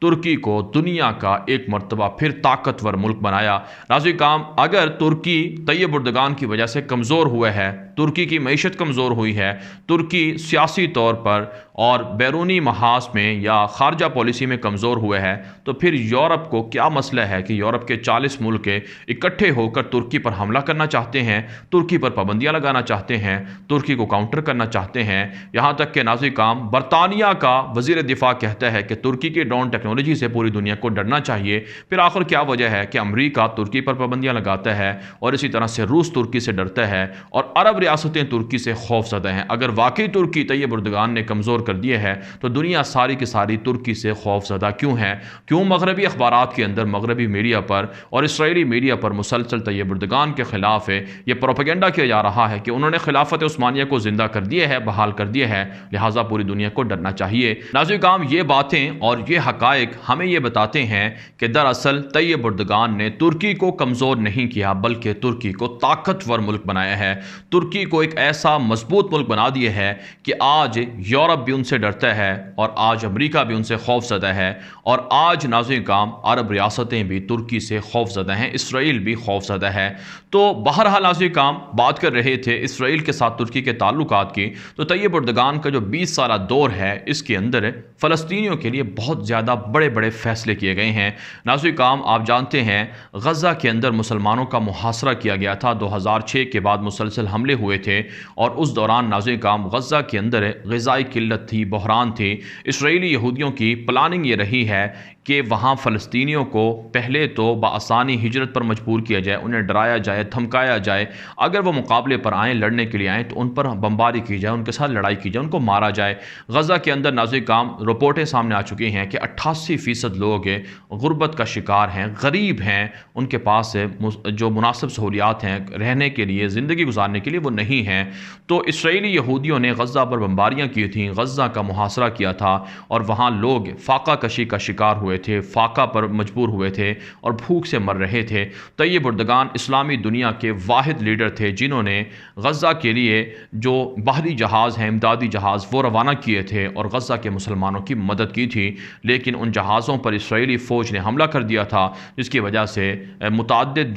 ترکی کو دنیا کا ایک مرتبہ پھر طاقتور ملک بنایا۔ ناظرین کرام اگر ترکی طیب اردگان کی وجہ سے کمزور ہوئے ہے، ترکی کی معیشت کمزور ہوئی ہے، ترکی سیاسی طور پر اور بیرونی محاذ میں یا خارجہ پالیسی میں کمزور ہوئے ہے، تو پھر یورپ کو کیا مسئلہ ہے کہ یورپ کے 40 ملک اکٹھے ہو کر ترکی پر حملہ کرنا چاہتے ہیں، ترکی پر پابندیاں لگانا چاہتے ہیں، ترکی کو کاؤنٹر کرنا چاہتے ہیں۔ یہاں تک کہ ناظرین کرام برطانیہ کا وزیر دفاع کہتا ہے کہ ترکی کی ڈرون ٹیکنالوجی سے پوری دنیا کو ڈرنا چاہیے۔ پھر آخر کیا وجہ ہے کہ امریکہ ترکی پر پابندیاں لگاتا ہے، اور اسی طرح سے روس ترکی سے ڈرتا ہے، اور عرب ریاستیں ترکی سے خوف زدہ ہیں۔ اگر واقعی ترکی طیب اردگان نے کمزور کر دیے ہے تو دنیا ساری کی ساری ترکی سے خوف زدہ کیوں ہے؟ کیوں مغربی اخبارات کے اندر، مغربی میڈیا پر اور اسرائیلی میڈیا پر مسلسل طیب اردگان کے خلاف یہ پروپیگنڈا کیا جا رہا ہے کہ انہوں نے خلافت عثمانیہ کو زندہ کر دیا ہے، بحال کر دیا ہے، لہٰذا پوری دنیا کو ڈرنا چاہیے۔ ناظرین کرام یہ باتیں اور یہ حقائق ہمیں یہ بتاتے ہیں کہ دراصل طیب اردگان نے ترکی کو کمزور نہیں کیا بلکہ ترکی کو طاقتور ملک بنایا ہے، ترکی کو ایک ایسا مضبوط ملک بنا دیا ہے کہ آج یورپ بھی ان سے ڈرتا ہے، اور آج امریکہ بھی ان سے خوف زدہ ہے، اور آج ناظرین کرام عرب ریاستیں بھی ترکی سے خوف زدہ ہیں، اسرائیل بھی خوف زدہ ہے۔ تو بہرحال ناظرین کرام بات کر رہے تھے اسرائیل کے ساتھ ترکی کے تعلقات کی، تو طیب اردگان کا جو 20 سالہ دور ہے اس کے اندر فلسطینیوں کے لیے بہت زیادہ بڑے بڑے فیصلے کیے گئے ہیں۔ ناظرین کرام آپ جانتے ہیں غزہ کے اندر مسلمانوں کا محاصرہ کیا گیا تھا، 2006 کے بعد مسلسل حملے ہوئے تھے، اور اس دوران ناظرین کرام غزہ کے اندر غذائی قلت تھی، بحران تھی۔ اسرائیلی یہودیوں کی پلاننگ یہ رہی ہے کہ وہاں فلسطینیوں کو پہلے تو بآسانی ہجرت پر مجبور کیا جائے، انہیں ڈرایا جائے، دھمکایا جائے، اگر وہ مقابلے پر آئیں، لڑنے کے لیے آئیں تو ان پر بمباری کی جائے، ان کے ساتھ لڑائی کی جائے، ان کو مارا جائے۔ غزہ کے اندر ناظرین کرام رپورٹیں سامنے آ چکی ہیں کہ 88% لوگ غربت کا شکار ہیں، غریب ہیں، ان کے پاس جو مناسب سہولیات ہیں رہنے کے لیے، زندگی گزارنے کے لیے وہ نہیں ہیں۔ تو اسرائیلی یہودیوں نے غزہ پر بمباریاں کی تھیں، غزہ کا محاصرہ کیا تھا، اور وہاں لوگ فاقہ کشی کا شکار ہوئے تھے، فاقہ پر مجبور ہوئے تھے اور بھوک سے مر رہے تھے۔ طیب اردگان اسلامی دنیا کے واحد لیڈر تھے جنہوں نے غزہ کے لیے جو بحری جہاز ہیں، امدادی جہاز، وہ روانہ کیے تھے اور غزہ کے مسلمانوں کی مدد کی تھی، لیکن ان جہازوں پر اسرائیلی فوج نے حملہ کر دیا تھا، جس کی وجہ سے متعدد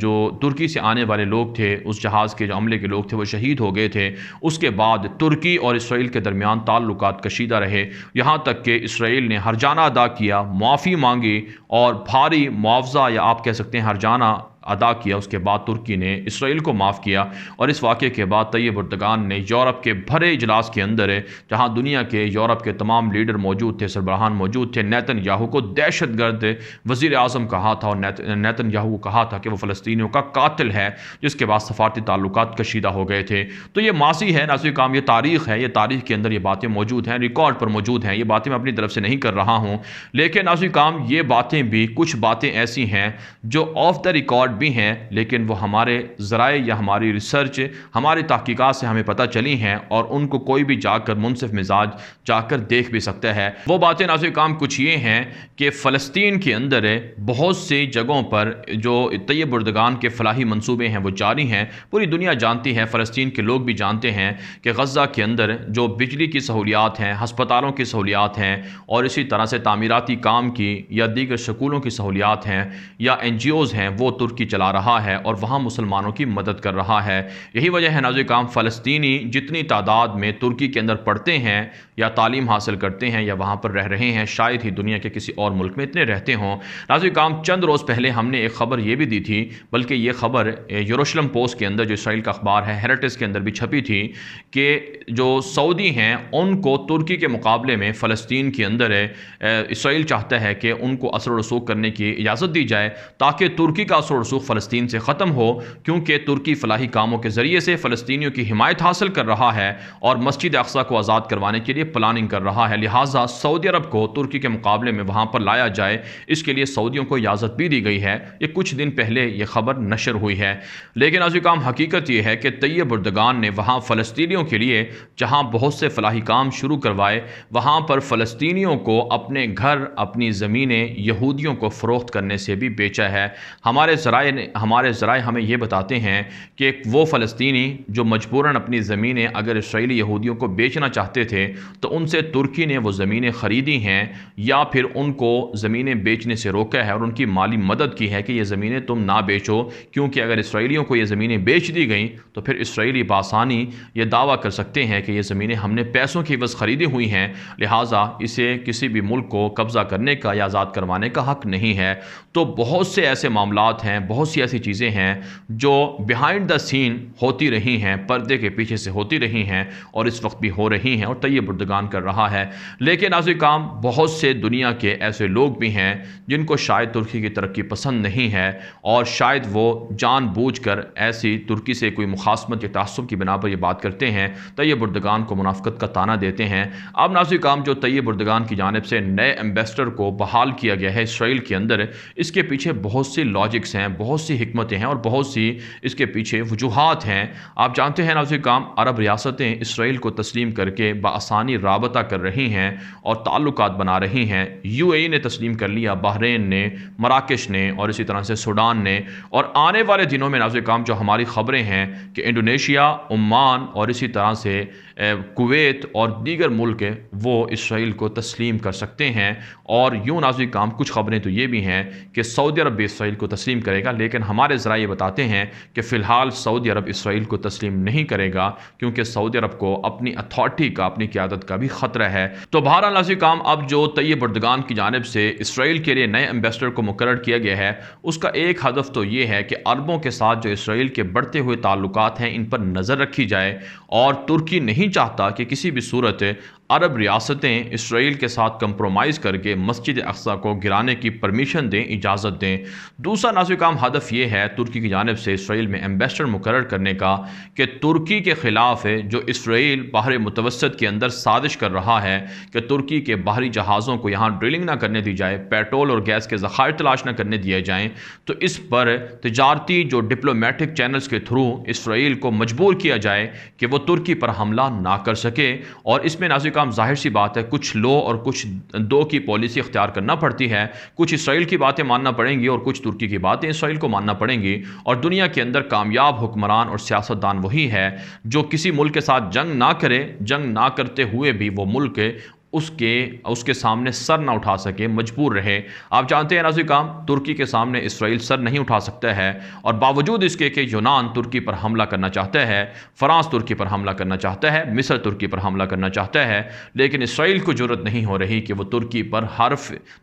جو ترکی سے آنے والے لوگ تھے، اس جہاز کے جو عملے کے لوگ تھے، وہ شہید ہو گئے تھے۔ اس کے بعد ترکی اور اسرائیل کے درمیان تعلقات کشیدہ رہے، یہاں تک کہ اسرائیل نے ہرجانہ ادا کیا، معافی مانگی اور بھاری معاوضہ یا آپ کہہ سکتے ہیں ہرجانہ ادا کیا۔ اس کے بعد ترکی نے اسرائیل کو معاف کیا، اور اس واقعے کے بعد طیب اردگان نے یورپ کے بھرے اجلاس کے اندر، جہاں دنیا کے یورپ کے تمام لیڈر موجود تھے، سربراہان موجود تھے، نیتن یاہو کو دہشت گرد وزیر اعظم کہا تھا، اور نیتن یاہو کو کہا تھا کہ وہ فلسطینیوں کا قاتل ہے، جس کے بعد سفارتی تعلقات کشیدہ ہو گئے تھے۔ تو یہ ماضی ہے ناظرین کرام، یہ تاریخ ہے، یہ تاریخ کے اندر یہ باتیں موجود ہیں، ریکارڈ پر موجود ہیں، یہ باتیں میں اپنی طرف سے نہیں کر رہا ہوں، لیکن ناظرین کرام یہ باتیں بھی، کچھ باتیں ایسی ہیں جو آف دا ریکارڈ بھی ہیں، لیکن وہ ہمارے ذرائع یا ہماری ریسرچ، ہماری تحقیقات سے ہمیں پتہ چلی ہیں، اور ان کو کوئی بھی جا کر منصف مزاج جا کر دیکھ بھی سکتا ہے۔ وہ باتیں ناظرین کرام کچھ یہ ہیں کہ فلسطین کے اندر بہت سی جگہوں پر جو طیب اردگان کے فلاحی منصوبے ہیں وہ جاری ہیں، پوری دنیا جانتی ہے، فلسطین کے لوگ بھی جانتے ہیں کہ غزہ کے اندر جو بجلی کی سہولیات ہیں، ہسپتالوں کی سہولیات ہیں، اور اسی طرح سے تعمیراتی کام کی یا دیگر سکولوں کی سہولیات ہیں یا NGOs ہیں، وہ ترکی چلا رہا ہے اور وہاں مسلمانوں کی مدد کر رہا ہے۔ یہی وجہ ہے ناظرین کرام فلسطینی جتنی تعداد میں ترکی کے اندر پڑھتے ہیں یا تعلیم حاصل کرتے ہیں یا وہاں پر رہ رہے ہیں، شاید ہی دنیا کے کسی اور ملک میں اتنے رہتے ہوں۔ ناظرین کرام چند روز پہلے ہم نے ایک خبر یہ بھی دی تھی، بلکہ یہ خبر یروشلم پوسٹ کے اندر جو اسرائیل کا اخبار ہے، ہیریٹس کے اندر بھی چھپی تھی، کہ جو سعودی ہیں ان کو ترکی کے مقابلے میں فلسطین کے اندر اسرائیل چاہتا ہے کہ ان کو اثر و رسوخ کرنے کی اجازت دی جائے، تاکہ ترکی کا اثر و رسوخ فلسطین سے ختم ہو، کیونکہ ترکی فلاحی کاموں کے ذریعے سے فلسطینیوں کی حمایت حاصل کر رہا ہے اور مسجد اقصیٰ کو آزاد کروانے کے لیے پلاننگ کر رہا ہے، لہٰذا سعودی عرب کو ترکی کے مقابلے میں وہاں پر لایا جائے، اس کے لیے سعودیوں کو اجازت بھی دی گئی ہے۔ یہ کچھ دن پہلے یہ خبر نشر ہوئی ہے، لیکن عزیز کام حقیقت یہ ہے کہ طیب اردگان نے وہاں فلسطینیوں کے لیے جہاں بہت سے فلاحی کام شروع کروائے، وہاں پر فلسطینیوں کو اپنے گھر، اپنی زمینیں یہودیوں کو فروخت کرنے سے بھی بیچا ہے۔ ہمارے ذرائع ہمارے ذرائع ہمیں یہ بتاتے ہیں کہ وہ فلسطینی جو مجبوراً اپنی زمینیں اگر اسرائیلی یہودیوں کو بیچنا چاہتے تھے تو ان سے ترکی نے وہ زمینیں خریدی ہیں یا پھر ان کو زمینیں بیچنے سے روکا ہے اور ان کی مالی مدد کی ہے کہ یہ زمینیں تم نہ بیچو، کیونکہ اگر اسرائیلیوں کو یہ زمینیں بیچ دی گئیں تو پھر اسرائیلی بآسانی یہ دعویٰ کر سکتے ہیں کہ یہ زمینیں ہم نے پیسوں کی عوض خریدی ہوئی ہیں، لہٰذا اسے کسی بھی ملک کو قبضہ کرنے کا یا آزاد کروانے کا حق نہیں ہے۔ تو بہت سے ایسے معاملات ہیں، بہت سی ایسی چیزیں ہیں جو بیہائنڈ دا سین ہوتی رہی ہیں، پردے کے پیچھے سے ہوتی رہی ہیں اور اس وقت بھی ہو رہی ہیں اور طیب اردگان کر رہا ہے۔ لیکن ناظرین کرام، بہت سے دنیا کے ایسے لوگ بھی ہیں جن کو شاید ترکی کی ترقی پسند نہیں ہے اور شاید وہ جان بوجھ کر ایسی ترکی سے کوئی مخاصمت یا تعصب کی بنا پر یہ بات کرتے ہیں، طیب اردگان کو منافقت کا طعنہ دیتے ہیں۔ اب ناظرین کرام، جو طیب اردگان کی جانب سے نئے ایمبیسڈر کو بحال کیا گیا ہے اسرائیل کے اندر، اس کے پیچھے بہت سی لاجکس ہیں، بہت سی حکمتیں ہیں اور بہت سی اس کے پیچھے وجوہات ہیں۔ آپ جانتے ہیں ناظرین کرام، عرب ریاستیں اسرائیل کو تسلیم کر کے بآسانی رابطہ کر رہی ہیں اور تعلقات بنا رہی ہیں۔ یو اے ای نے تسلیم کر لیا، بحرین نے، مراکش نے اور اسی طرح سے سوڈان نے، اور آنے والے دنوں میں ناظرین کرام جو ہماری خبریں ہیں کہ انڈونیشیا، عمان اور اسی طرح سے کویت اور دیگر ملک وہ اسرائیل کو تسلیم کر سکتے ہیں۔ اور یوں ناظرین کرام کچھ خبریں تو یہ بھی ہیں کہ سعودی عرب بھی اسرائیل کو تسلیم کرے گا، لیکن ہمارے ذرائع یہ بتاتے ہیں کہ فی الحال سعودی عرب اسرائیل کو تسلیم نہیں کرے گا، کیونکہ سعودی عرب کو اپنی اتھارٹی کا، اپنی قیادت کا بھی خطرہ ہے۔ تو بہرحال ناظرین کرام، اب جو طیب اردگان کی جانب سے اسرائیل کے لیے نئے ایمبیسڈر کو مقرر کیا گیا ہے، اس کا ایک ہدف تو یہ ہے کہ عربوں کے ساتھ جو اسرائیل کے بڑھتے ہوئے تعلقات ہیں ان پر نظر رکھی جائے، اور ترکی نہیں چاہتا کہ کسی بھی صورت عرب ریاستیں اسرائیل کے ساتھ کمپرومائز کر کے مسجد اقصی کو گرانے کی پرمیشن دیں، اجازت دیں۔ دوسرا ناظرین کرام ہدف یہ ہے ترکی کی جانب سے اسرائیل میں ایمبیسڈر مقرر کرنے کا کہ ترکی کے خلاف جو اسرائیل بحر متوسط کے اندر سازش کر رہا ہے کہ ترکی کے بحری جہازوں کو یہاں ڈرلنگ نہ کرنے دی جائے، پیٹرول اور گیس کے ذخائر تلاش نہ کرنے دیے جائیں، تو اس پر تجارتی جو ڈپلومیٹک چینلز کے تھرو اسرائیل کو مجبور کیا جائے کہ وہ ترکی پر حملہ نہ کر سکے۔ اور اس میں ناظرین کرام ظاہر سی بات ہے کچھ لو اور کچھ دو کی پالیسی اختیار کرنا پڑتی ہے، کچھ اسرائیل کی باتیں ماننا پڑیں گی اور کچھ ترکی کی باتیں اسرائیل کو ماننا پڑیں گی۔ اور دنیا کے اندر کامیاب حکمران اور سیاستدان وہی ہے جو کسی ملک کے ساتھ جنگ نہ کرے، جنگ نہ کرتے ہوئے بھی وہ ملک اس کے سامنے سر نہ اٹھا سکے، مجبور رہے۔ آپ جانتے ہیں ناظرین کرام، ترکی کے سامنے اسرائیل سر نہیں اٹھا سکتا ہے، اور باوجود اس کے کہ یونان ترکی پر حملہ کرنا چاہتا ہے، فرانس ترکی پر حملہ کرنا چاہتا ہے، مصر ترکی پر حملہ کرنا چاہتا ہے، لیکن اسرائیل کو جرأت نہیں ہو رہی کہ وہ ترکی پر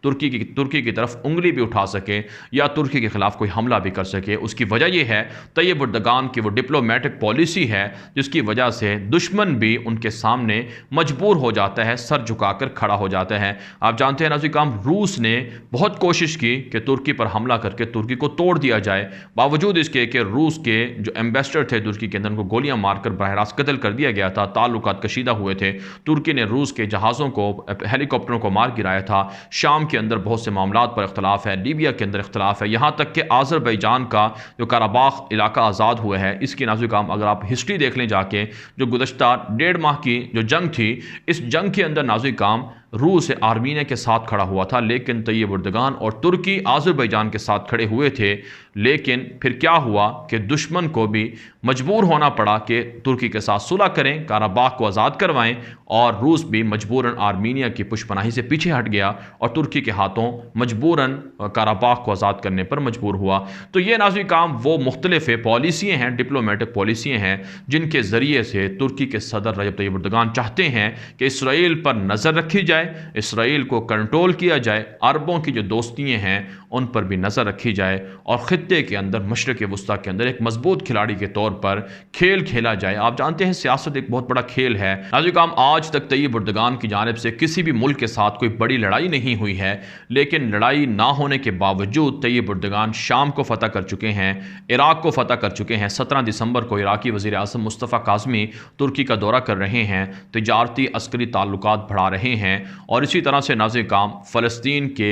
ترکی کی طرف انگلی بھی اٹھا سکے یا ترکی کے خلاف کوئی حملہ بھی کر سکے۔ اس کی وجہ یہ ہے طیب اردگان کی وہ ڈپلومیٹک پالیسی ہے جس کی وجہ سے دشمن بھی ان کے سامنے مجبور ہو جاتا ہے، سر جھکا کر کھڑا ہو جاتا ہے۔ آپ جانتے ہیں ناظرین کرام، روس نے بہت کوشش کی کہ ترکی پر حملہ کر کے ترکی کو توڑ دیا جائے، باوجود اس کے کہ روس کے جو ایمبیسڈر تھے ترکی کے اندر ان کو گولیاں مار کر براہ راست قتل کر دیا گیا تھا، تعلقات کشیدہ ہوئے تھے، ترکی نے روس کے جہازوں کو، ہیلی کاپٹروں کو مار گرایا تھا، شام کے اندر بہت سے معاملات پر اختلاف ہے، لیبیا کے اندر اختلاف ہے، یہاں تک کہ آذربائیجان کا جو قراباخ علاقہ آزاد ہوا ہے، اس کی ناظرین کرام اگر آپ ہسٹری دیکھ لیں جا کے، جو گزشتہ 1.5 ماہ کی جو جنگ تھی، اس جنگ کے اندر ناظرین کرام روس آرمینیا کے ساتھ کھڑا ہوا تھا، لیکن طیب اردگان اور ترکی آذربائیجان کے ساتھ کھڑے ہوئے تھے، لیکن پھر کیا ہوا کہ دشمن کو بھی مجبور ہونا پڑا کہ ترکی کے ساتھ صلح کریں، قراباخ کو آزاد کروائیں، اور روس بھی مجبوراً آرمینیا کی پشت پناہی سے پیچھے ہٹ گیا اور ترکی کے ہاتھوں مجبوراً قراباخ کو آزاد کرنے پر مجبور ہوا۔ تو یہ ناظرین کرام وہ مختلف پالیسیاں ہیں، ڈپلومیٹک پالیسیاں ہیں جن کے ذریعے سے ترکی کے صدر رجب طیب اردگان چاہتے ہیں کہ اسرائیل پر نظر رکھی جائے، اسرائیل کو کنٹرول کیا جائے، عربوں کی جو دوستیاں ہیں ان پر بھی نظر رکھی جائے، اور خطے کے اندر، مشرق وسطیٰ کے اندر ایک مضبوط کھلاڑی کے طور پر کھیل کھیلا جائے۔ آپ جانتے ہیں سیاست ایک بہت بڑا کھیل ہے۔ ناظرین کرام، آج تک طیب اردگان کی جانب سے کسی بھی ملک کے ساتھ کوئی بڑی لڑائی نہیں ہوئی ہے، لیکن لڑائی نہ ہونے کے باوجود طیب اردگان شام کو فتح کر چکے ہیں، عراق کو فتح کر چکے ہیں۔ 17 دسمبر کو عراقی وزیر اعظم مصطفیٰ کاظمی ترکی کا دورہ کر رہے ہیں، تجارتی عسکری تعلقات بڑھا رہے ہیں، اور اسی طرح سے ناظرین کرام فلسطین کے